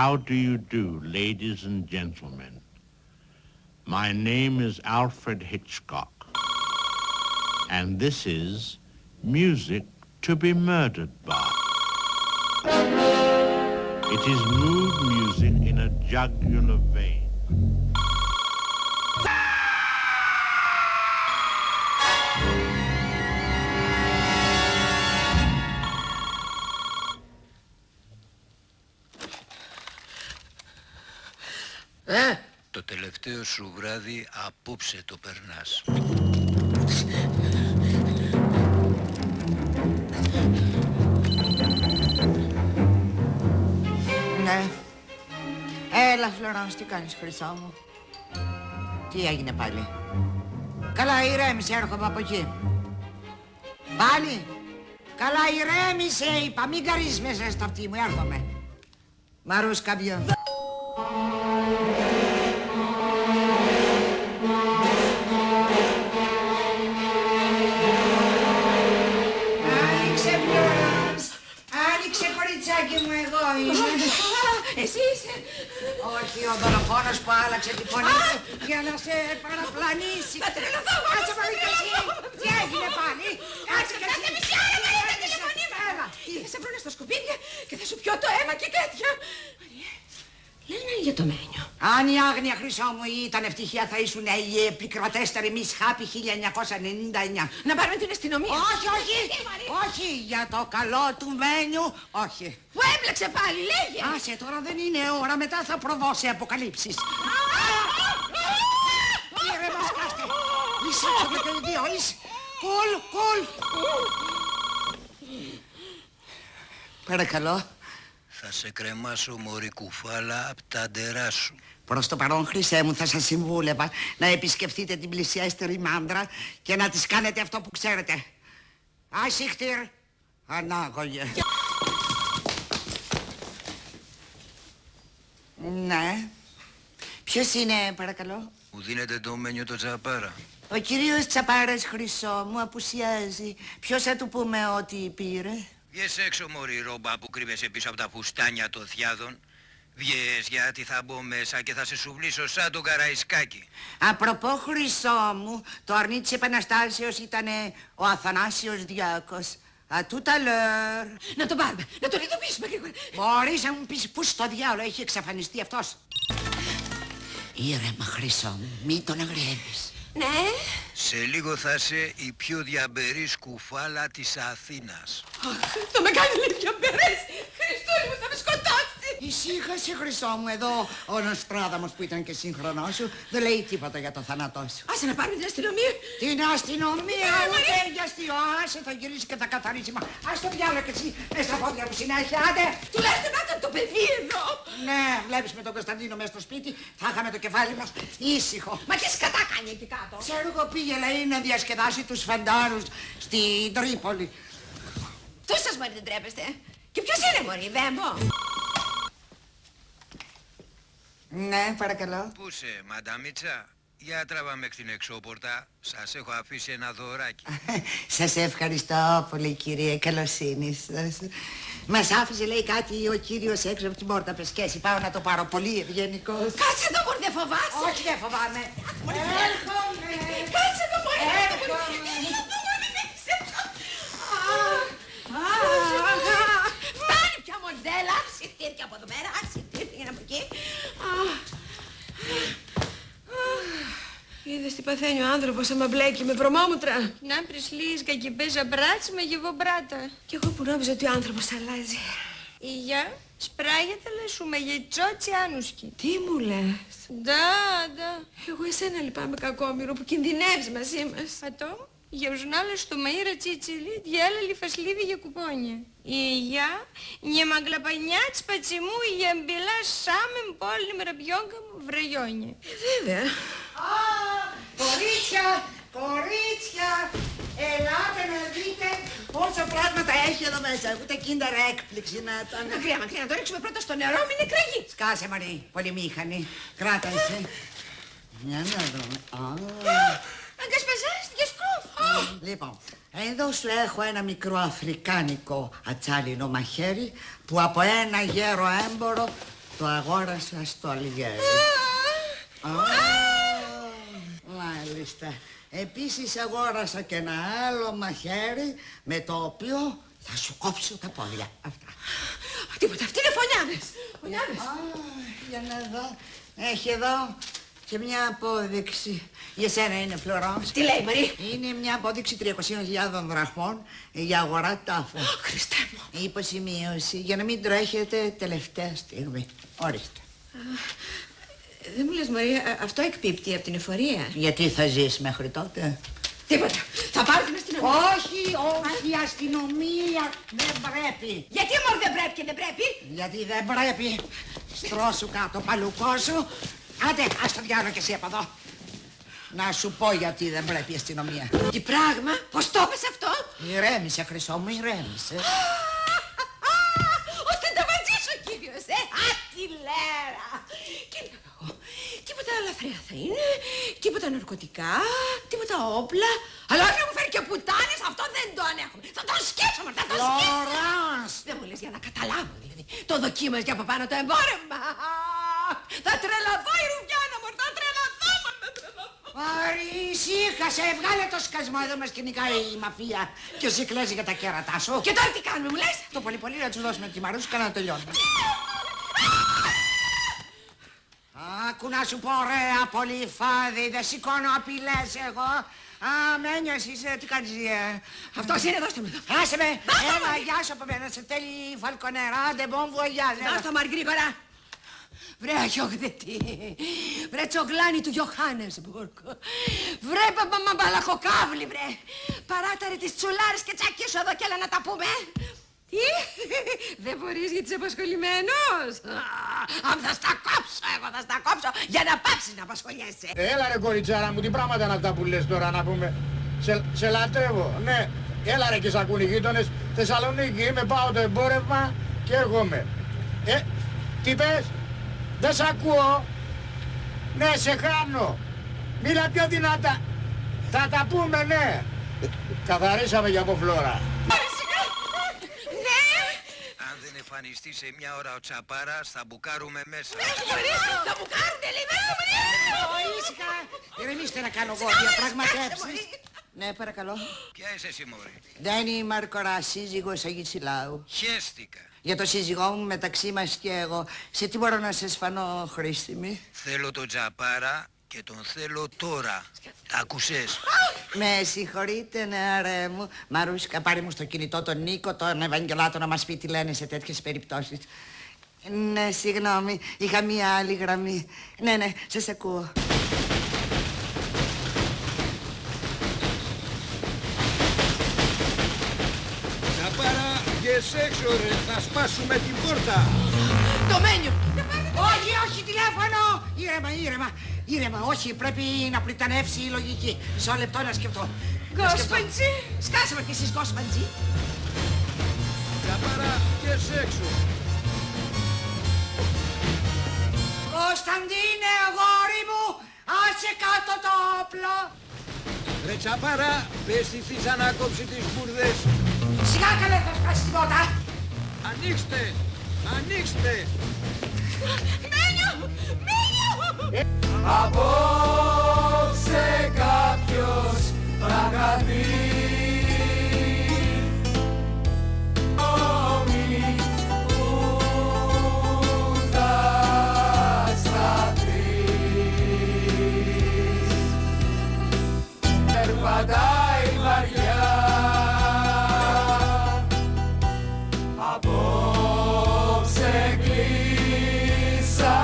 How do you do, ladies and gentlemen? My name is Alfred Hitchcock, and this is music to be murdered by. It is mood music in a jugular vein. Το τελευταίο σου βράδυ απόψε το περνάς. Ναι. Έλα, Φλωράνς, τι κάνεις, χρυσό μου? Τι έγινε πάλι? Καλά, ηρέμησε, έρχομαι από εκεί. Πάλι? Καλά, ηρέμησε, είπα, μην καρείς μέσα στα αυτή μου, έρχομαι. Μαρούσκα πιο. Άνοιξε, Φλωράνς. Άνοιξε, κοριτσάκι μου, εγώ είμαι. Εσύ είσαι. Όχι, ο δολοφόνος που άλλαξε τη φωνή του για να σε παραπλανήσει. Θα τρελαθώ. Κάτσε πολύ κι εσύ. Τι έγινε πάλι? Κάτσε κι εσύ. Μισή ώρα θα είναι τηλεφωνή μου. Θα σε βρούνε στα σκουπίδια και θα σου πιω το αίμα και τέτοια. Λένε για το Μένιο. Αν η άγνοια, χρυσό μου, ήταν ευτυχία, θα ήσουν οι επικρατέστεροι Miss Happy 1999. Να πάρουμε την αστυνομία. Όχι, όχι. Όχι, για το καλό του Μένιου, όχι. Που έμπλεξε πάλι, λέγε. Άσε, τώρα δεν είναι ώρα, μετά θα προβώ σε αποκαλύψεις. Ήρεμα, σκάστε. Εισάξτε και οι δύο, Κουλ, κουλ. Παρακαλώ. Θα σε κρεμάσω, μωρή κουφάλα, απ' τα ντερά σου. Προς το παρόν, χρυσέ μου, θα σας συμβούλευα να επισκεφτείτε την πλησιέστερη μάνδρα και να της κάνετε αυτό που ξέρετε. Άσυχτηρ, ανάγωγε. Ναι. Ποιος είναι, παρακαλώ? Μου δίνετε το Μένιο το Τσαπάρα. Ο κύριος Τσαπάρας, χρυσό μου, απουσιάζει. Ποιος θα του πούμε ότι πήρε? Βγες έξω, μωρή ρόμπα που κρύβεσαι πίσω από τα φουστάνια των θιάδων. Βγες, γιατί θα μπω μέσα και θα σε σουβλήσω σαν τον Καραϊσκάκη. Απροπό, χρυσό μου, το αρνί της Επαναστάσεως ήταν ο Αθανάσιος Διάκος. À tout à l'heure. Να τον πάρουμε, να τον ειδοποιήσουμε γρήγορα. Μπορείς να μου πεις πού στο διάολο έχει εξαφανιστεί αυτός? Ήρεμα, χρυσό μου, μην τον αγριεύεις. Ναι. Σε λίγο θα είσαι η πιο διαμπερής κουφάλα της Αθήνας. Θα με κάνει λέει διαμπερές. Χριστούλη μου, θα με σκοτώσει. Ησύχασε, χρυσό μου, εδώ ο Νοστράδαμος που ήταν και σύγχρονός σου δεν λέει τίποτα για το θάνατό σου. Άσε να πάρουμε την αστυνομία. Την αστυνομία, ούτε για αστείο. Άσε, θα γυρίσει και θα καθαρίσει. Μα ας το διάλογο και εσύ μες στα πόδια μου συνέχεια, άντε. Τουλάχιστον να ήταν το παιδί εδώ. Ναι, βλέπεις με τον Κωνσταντίνο μέσα στο σπίτι, θα είχαμε το κεφάλι μας ήσυχο. Μα τι σκατά κάνει εκεί κάτω. Ξέρω εγώ πήγε, λέει, να διασκεδάσει τους φαντάρους στην Τρίπολη. Τους σας μωρί δεν τρέπεστε. Και ποιος είναι μωρί, Βέμπο? Ναι, παρακαλώ. Πού σε, μανταμίτσα? Για τράβα με την εξώπορτα. Σας έχω αφήσει ένα δωράκι. Σας ευχαριστώ πολύ, κύριε, καλοσύνη σας. Μας άφησε, λέει, κάτι ο κύριος έξω από την πόρτα πεσκέση. Πάω να το πάρω, πολύ ευγενικός. Κάτσε εδώ, μωρί, δεν φοβάσαι. Όχι, δεν φοβάμαι. Έρχομαι. Κάτσε εδώ, μωρί. Έρχομαι. Φτάνει πια, μοντέλα. Συρτήρια από εδώ πέρα, συρτήρια από εκεί. Είδες τι παθαίνει ο άνθρωπος άμα μπλέκει με βρωμόμουτρα. Να пришли какие безобразия με его брата. Κι εγώ που νόμιζα ότι ο άνθρωπος αλλάζει. И я σπράγεται λεσούμε яйцо Τσιάνουσκι. Τι μου λες? Да. Εγώ εσένα λυπάμαι, κακόμοιρο, που киндинεύεις μαζί μας. Потом я узнала, что мои родители делали фашливые купония. И я не могла понять, почему я была самым полным ребенком в районе. Βέβαια. Κορίτσια, ελάτε να δείτε πόσα πράγματα έχει εδώ μέσα. Ούτε Kinder έκπληξη να ήταν. Μακριά, να το ρίξουμε πρώτα στο νερό, μην εκραγεί. Σκάσε, Μαρή, πολυμήχανη. Κράτα εσύ. Μια να δούμε. Αγκασπαζάστηκε σκούφ. Λοιπόν, εδώ σου έχω ένα μικρό αφρικάνικο ατσάλινο μαχαίρι που από ένα γέρο έμπορο Το αγόρασα στο Αλιγέρι. Μάλιστα. Επίσης αγόρασα και ένα άλλο μαχαίρι με το οποίο θα σου κόψω τα πόδια. Αυτά. Τίποτα, αυτοί είναι φωνιάδες. Φωνιάδες. Για να δω. Έχει εδώ και μια απόδειξη. Για σένα είναι, Φλωράνς. Τι λέει, Μαρή? Είναι μια απόδειξη 300.000 δραχμών για αγορά τάφου. Χριστέ μου. Υποσημείωση για να μην τρέχετε τελευταία στιγμή. Ορίστε. Δεν μου λες, Μαρία, αυτό εκπίπτει από την εφορία. Γιατί θα ζεις μέχρι τότε? Τίποτα. Θα πάρω την αστυνομία. Όχι, η αστυνομία δεν πρέπει. Γιατί μόνο δεν πρέπει και δεν πρέπει? Γιατί δεν πρέπει. Στρώσου κάτω, παλουκό σου. Άντε, ας το διάλογο και εσύ από εδώ. Να σου πω γιατί δεν πρέπει η αστυνομία. Τι πράγμα, πώς το έπες αυτό? Ηρέμησε, Χρυσό μου, ηρέμησε. Ώστε τα βατζήσω, κύριος, τι λέρα. Και λέω, τίποτα λαθρέα θα είναι, τίποτα ναρκωτικά, τίποτα όπλα. Αλλά όχι να μου φέρει και πουτάνες, αυτό δεν το ανέχομαι. Θα τον σκέψω, θα τον σκέψω. Λοράνς! Δεν μου λες για να καταλάβω, δηλαδή. Το δοκίμαζε από πάνω το εμπόρευμα. Θα τρελαθώ η Ρουβιάνα μου, θα τρελαθώ, θα τρελαθώ. Άρη, ησύχασε, βγάλε το σκασμό, εδώ μας κυνηγάει η μαφία. Και εσύ κλαίζει για τα κέρατά σου. Και τώρα τι κάνουμε, μου λες? Το πολύ πολύ να τους δώσουμε τη μαρούσκα να τελειώνουμε. Άκου να σου πω, ωραία, πολύ φάδι, δεν σηκώνω απειλές εγώ. Μένιος είσαι, τι κάνεις, Αυτός είναι, δώστε μου εδώ. Άσε με, έλα, γεια σου από μένα, σε τέλει Φαλκονέρα, ντε μπον βουαγιάζ. Δώσ' το Μαρ γρήγορα. Βρε αγιογδετή, βρε τσογλάνι του Γιωχάνεσμπουργκ, βρε μπαλαχοκάβλη, βρε. Παράτα ρε τις τσουλάρες και τσακίσου εδώ και έλα να τα πούμε. Τι, δεν μπορείς γιατί είσαι απασχολημένος? Αν θα στα κόψω, εγώ θα στα κόψω για να πάψεις να απασχολιέσαι. Έλα ρε κοριτσάρα μου, τι πράγματα είναι αυτά που λες τώρα να πούμε. Σε λατρεύω, ναι. Έλα ρε και σ' ακούν οι γείτονες. Θεσσαλονίκη είμαι, πάω το εμπόρευμα και έρχομαι. Τι πες? Δεν σ' ακούω. Ναι, σε χάνω. Μίλα πιο δυνατά. Θα τα πούμε, ναι. Καθαρίσαμε για από Φλόρα. Αν δεν εμφανιστεί σε μια ώρα ο Τσαπάρας, θα μπουκάρουμε μέσα. Θα μου κάρουνε, λέει, μέσα μου. Ήσυχα, ηρεμήστε να κάνω εγώ διαπραγματεύσεις. Ναι, παρακαλώ. Ποια είσαι εσύ, μωρή? Ντένι Μαρκορά, σύζυγος Αγισιλάου. Χέστηκα. Για το σύζυγό μου μεταξύ μας και εγώ. Σε τι μπορώ να σας φανώ χρήσιμη? Θέλω τον Τσαπάρα και τον θέλω τώρα. Τα ακούσες? Με συγχωρείτε, νεαρέ μου. Μαρούσκα, πάρε μου στο κινητό τον Νίκο, τον Ευαγγελάτο, να μας πει τι λένε σε τέτοιες περιπτώσεις. Ναι, συγγνώμη, είχα μία άλλη γραμμή. Ναι, σας ακούω. Τσαπάρα, βγες έξω ρε, θα σπάσουμε την πόρτα. Το μένιο. Όχι, τηλέφωνο! Ήρεμα, όχι, πρέπει να πριτανεύσει η λογική. Μισό λεπτό να σκεφτώ. Γκόσπαντζι. Σκάσε με κι εσείς, Γκόσπαντζι. Τσαπάρα, βγες έξω. Κωνσταντίνε, αγόρι μου, άσε κάτω το όπλο. Ρε Τσαπάρα, πες στη Θήσα να κόψει τις μπουρδες. Σιγά καλέ, θα σπάσει τίποτα. Ανοίξτε. Μένιο. Απόψε κάποιος θα καθεί όμοι που θα σταθείς. Περπατάει βαριά απόψε κλείσα